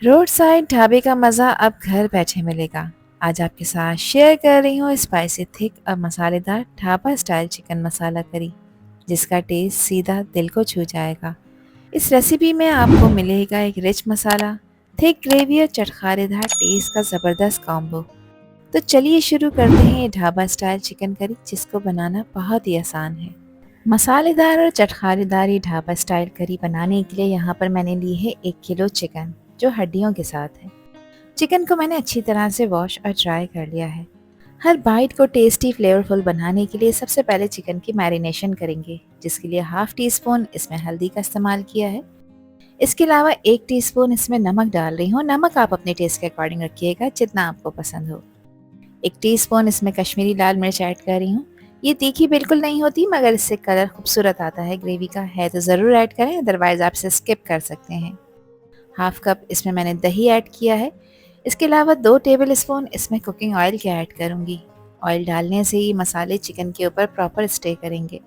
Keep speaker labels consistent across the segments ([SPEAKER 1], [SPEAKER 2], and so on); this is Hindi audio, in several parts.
[SPEAKER 1] रोड साइड ढाबे का मज़ा अब घर बैठे मिलेगा। आज आपके साथ शेयर कर रही हूँ स्पाइसी थिक और मसालेदार ढाबा स्टाइल चिकन मसाला करी, जिसका टेस्ट सीधा दिल को छू जाएगा। इस रेसिपी में आपको मिलेगा एक रिच मसाला, थिक ग्रेवी और चटखारेदार टेस्ट का ज़बरदस्त कॉम्बो। तो चलिए शुरू करते हैं ये ढाबा स्टाइल चिकन करी, जिसको बनाना बहुत ही आसान है। मसालेदार और चटखारेदार ये ढाबा स्टाइल करी बनाने के लिए यहाँ पर मैंने ली है 1 किलो चिकन, जो हड्डियों के साथ है। चिकन को मैंने अच्छी तरह से वॉश और ड्राई कर लिया है। हर बाइट को टेस्टी फ्लेवरफुल बनाने के लिए सबसे पहले चिकन की मैरिनेशन करेंगे, जिसके लिए हाफ टी स्पून इसमें हल्दी का इस्तेमाल किया है। इसके अलावा 1 टीस्पून इसमें नमक डाल रही हूँ। नमक आप अपने टेस्ट के अकॉर्डिंग रखिएगा, जितना आपको पसंद हो। 1 टीस्पून इसमें कश्मीरी लाल मिर्च ऐड कर रही हूँ। ये तीखी बिल्कुल नहीं होती, मगर इससे कलर खूबसूरत आता है। ग्रेवी का है तो ज़रूर ऐड करें, अदरवाइज़ आप इसे स्किप कर सकते हैं। हाफ कप इसमें मैंने दही ऐड किया है। इसके अलावा 2 टेबल स्पून इसमें कुकिंग ऑयल के ऐड करूँगी। ऑयल डालने से ही मसाले चिकन के ऊपर प्रॉपर स्टे करेंगे।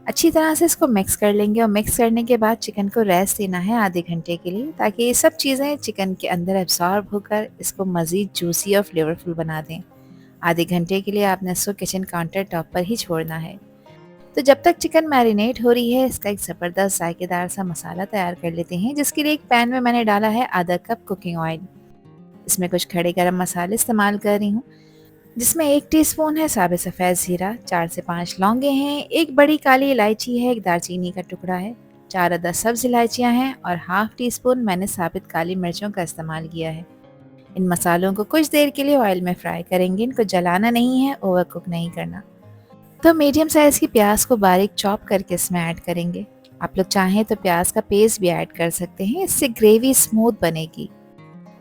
[SPEAKER 1] अच्छी तरह से इसको मिक्स कर लेंगे और मिक्स करने के बाद चिकन को रेस्ट देना है आधे घंटे के लिए, ताकि ये सब चीज़ें चिकन के अंदर एब्जॉर्ब होकर इसको मज़ीद जूसी और फ्लेवरफुल बना दें। आधे घंटे के लिए आपने इसको किचन काउंटर टॉप पर ही छोड़ना है। तो जब तक चिकन मैरिनेट हो रही है, इसका एक ज़बरदस्त जायकेदार सा मसाला तैयार कर लेते हैं, जिसके लिए एक पैन में मैंने डाला है आधा कप कुकिंग ऑयल। इसमें कुछ खड़े गरम मसाले इस्तेमाल कर रही हूँ, जिसमें 1 टीस्पून है साबुत सफ़ेद ज़ीरा, 4 से 5 लौंगे हैं, एक बड़ी काली इलायची है, एक दालचीनी का टुकड़ा है, 4 अदद सब्ज़ इलायचियाँ हैं और हाफ टी स्पून मैंने साबित काली मिर्चों का इस्तेमाल किया है। इन मसालों को कुछ देर के लिए ऑयल में फ्राई करेंगे। इनको जलाना नहीं है, ओवर कुक नहीं करना। तो मीडियम साइज़ की प्याज को बारीक चॉप करके इसमें ऐड करेंगे। आप लोग चाहें तो प्याज का पेस्ट भी ऐड कर सकते हैं, इससे ग्रेवी स्मूथ बनेगी।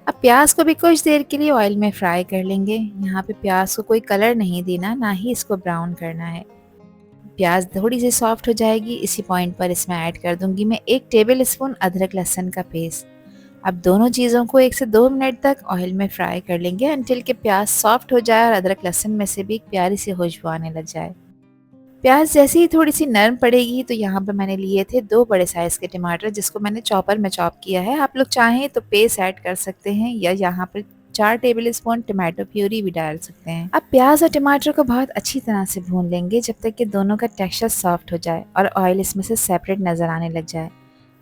[SPEAKER 1] अब प्याज को भी कुछ देर के लिए ऑयल में फ्राई कर लेंगे। यहाँ पे प्याज को कोई कलर नहीं देना, ना ही इसको ब्राउन करना है। प्याज थोड़ी सी सॉफ्ट हो जाएगी, इसी पॉइंट पर इसमें ऐड कर दूंगी मैं 1 टेबल स्पून अदरक लहसुन का पेस्ट। अब दोनों चीज़ों को 1 से 2 मिनट तक ऑयल में फ्राई कर लेंगे, अंटिल के प्याज सॉफ्ट हो जाए और अदरक लहसुन में से भी एक प्यारी सी खुशबू आने लग जाए। प्याज जैसे ही थोड़ी सी नरम पड़ेगी, तो यहाँ पर मैंने लिए थे 2 बड़े साइज़ के टमाटर, जिसको मैंने चॉपर में चॉप किया है। आप लोग चाहें तो पेस्ट ऐड कर सकते हैं, या यहाँ पर 4 टेबल स्पून टमाटो प्यूरी भी डाल सकते हैं। अब प्याज और टमाटर को बहुत अच्छी तरह से भून लेंगे, जब तक कि दोनों का टेक्सचर सॉफ्ट हो जाए और ऑयल इसमें से सेपरेट नज़र आने लग जाए।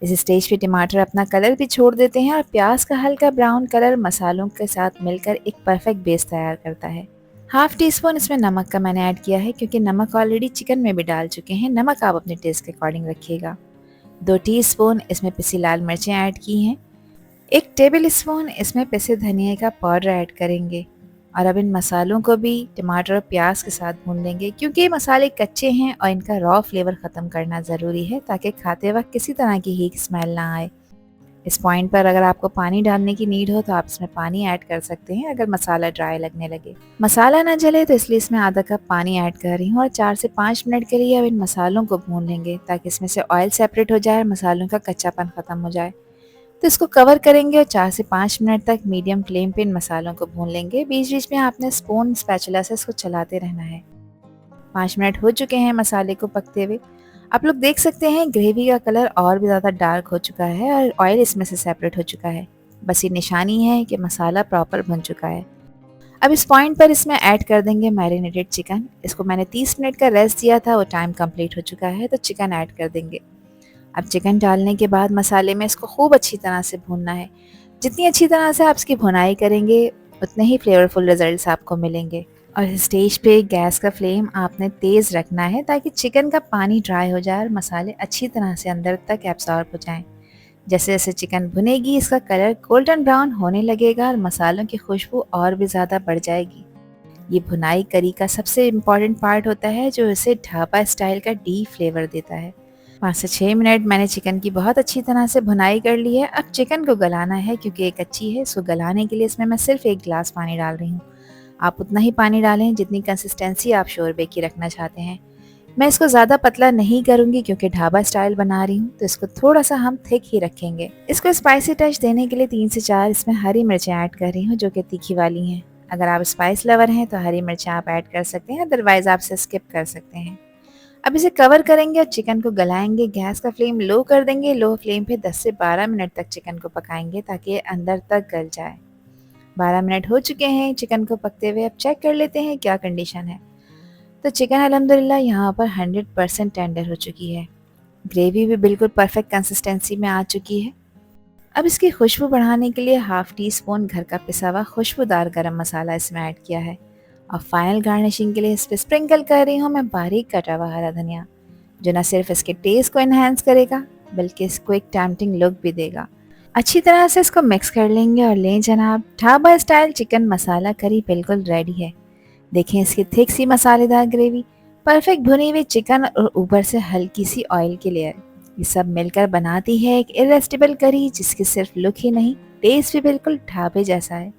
[SPEAKER 1] इस स्टेज पे टमाटर अपना कलर भी छोड़ देते हैं और प्याज का हल्का ब्राउन कलर मसालों के साथ मिलकर एक परफेक्ट बेस तैयार करता है। हाफ टी स्पून इसमें नमक का मैंने ऐड किया है, क्योंकि नमक ऑलरेडी चिकन में भी डाल चुके हैं। नमक आप अपने टेस्ट के अकॉर्डिंग रखिएगा। 2 टीस्पून इसमें पिसी लाल मिर्चें ऐड की हैं। 1 टेबल स्पून इसमें पिसे धनिया का पाउडर ऐड करेंगे। और अब इन मसालों को भी टमाटर और प्याज के साथ भून लेंगे, क्योंकि ये मसाले कच्चे हैं और इनका रॉ फ्लेवर ख़त्म करना ज़रूरी है, ताकि खाते वक्त किसी तरह की हीट स्मेल ना आए। इस पॉइंट पर अगर आपको पानी डालने की नीड हो तो आप इसमें पानी ऐड कर सकते हैं, अगर मसाला ड्राई लगने लगे। मसाला ना जले तो इसलिए इसमें आधा कप पानी ऐड कर रही हूँ और 4 से 5 मिनट के लिए अब इन मसालों को भून लेंगे, ताकि इसमें से ऑयल सेपरेट हो जाए और मसालों का कच्चापन ख़त्म हो जाए। तो इसको कवर करेंगे और 4 से 5 मिनट तक मीडियम फ्लेम पे इन मसालों को भून लेंगे। बीच बीच में आपने स्पून स्पैचुला से इसको चलाते रहना है। 5 मिनट हो चुके हैं मसाले को पकते हुए। आप लोग देख सकते हैं ग्रेवी का कलर और भी ज़्यादा डार्क हो चुका है और ऑयल इसमें से सेपरेट हो चुका है। बस ये निशानी है कि मसाला प्रॉपर भुन चुका है। अब इस पॉइंट पर इसमें ऐड कर देंगे मैरिनेटेड चिकन। इसको मैंने 30 मिनट का रेस्ट दिया था, वो टाइम कंप्लीट हो चुका है, तो चिकन ऐड कर देंगे। अब चिकन डालने के बाद मसाले में इसको खूब अच्छी तरह से भूनना है। जितनी अच्छी तरह से आप इसकी भुनाई करेंगे, उतने ही फ्लेवरफुल रिजल्ट्स आपको मिलेंगे। और इस स्टेज पे गैस का फ्लेम आपने तेज़ रखना है, ताकि चिकन का पानी ड्राई हो जाए और मसाले अच्छी तरह से अंदर तक एब्जॉर्ब हो जाएं। जैसे जैसे चिकन भुनेगी, इसका कलर गोल्डन ब्राउन होने लगेगा और मसालों की खुशबू और भी ज़्यादा बढ़ जाएगी। ये भुनाई करी का सबसे इम्पॉर्टेंट पार्ट होता है, जो इसे ढाबा स्टाइल का डीप फ्लेवर देता है। 5 से 6 मिनट मैंने चिकन की बहुत अच्छी तरह से भुनाई कर ली है। अब चिकन को गलाना है, क्योंकि ये कच्ची है। इसको गलाने के लिए इसमें मैं सिर्फ 1 गिलास पानी डाल रही हूँ। आप उतना ही पानी डालें जितनी कंसिस्टेंसी आप शोरबे की रखना चाहते हैं। मैं इसको ज़्यादा पतला नहीं करूँगी, क्योंकि ढाबा स्टाइल बना रही हूँ, तो इसको थोड़ा सा हम थिक ही रखेंगे। इसको स्पाइसी टच देने के लिए 3 से 4 इसमें हरी मिर्चें ऐड कर रही हूँ, जो कि तीखी वाली हैं। अगर आप स्पाइस लवर हैं तो हरी मिर्चें आप ऐड कर सकते हैं, अदरवाइज़ आप इसे स्किप कर सकते हैं। अब इसे कवर करेंगे और चिकन को गलाएंगे। गैस का फ्लेम लो कर देंगे। लो फ्लेम पे 10 से 12 मिनट तक चिकन को पकाएंगे ताकि ये अंदर तक गल जाए। 12 मिनट हो चुके हैं चिकन को पकते हुए। अब चेक कर लेते हैं क्या कंडीशन है। तो चिकन अल्हम्दुलिल्लाह यहाँ पर 100% टेंडर हो चुकी है। ग्रेवी भी बिल्कुल परफेक्ट कंसिस्टेंसी में आ चुकी है। अब इसकी खुशबू बढ़ाने के लिए हाफ टी स्पून घर का पिसा हुआ खुशबूदार गरम मसाला इसमें ऐड किया है और फाइनल गार्निशिंग के लिए इस पर स्प्रिंकल कर रही हूँ मैं बारीक कटा हुआ हरा धनिया, जो न सिर्फ इसके टेस्ट को इन्हेंस करेगा बल्कि इसको एक टेम्पटिंग लुक भी देगा। अच्छी तरह से इसको मिक्स कर लेंगे और लें जनाब, ढाबा स्टाइल चिकन मसाला करी बिल्कुल रेडी है। देखें इसकी थिक सी मसालेदार ग्रेवी, परफेक्ट भुनी हुई चिकन और ऊपर से हल्की सी ऑयल की लेयर, ये सब मिलकर बनाती है एक इरेसिस्टिबल करी जिसकी सिर्फ लुक ही नहीं टेस्ट भी बिल्कुल ढाबे जैसा है।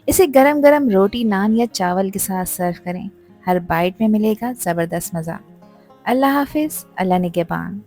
[SPEAKER 1] इसे गरम गरम रोटी, नान या चावल के साथ सर्व करें। हर बाइट में मिलेगा ज़बरदस्त मज़ा। अल्लाह हाफिज़, अल्लाह निगहबान।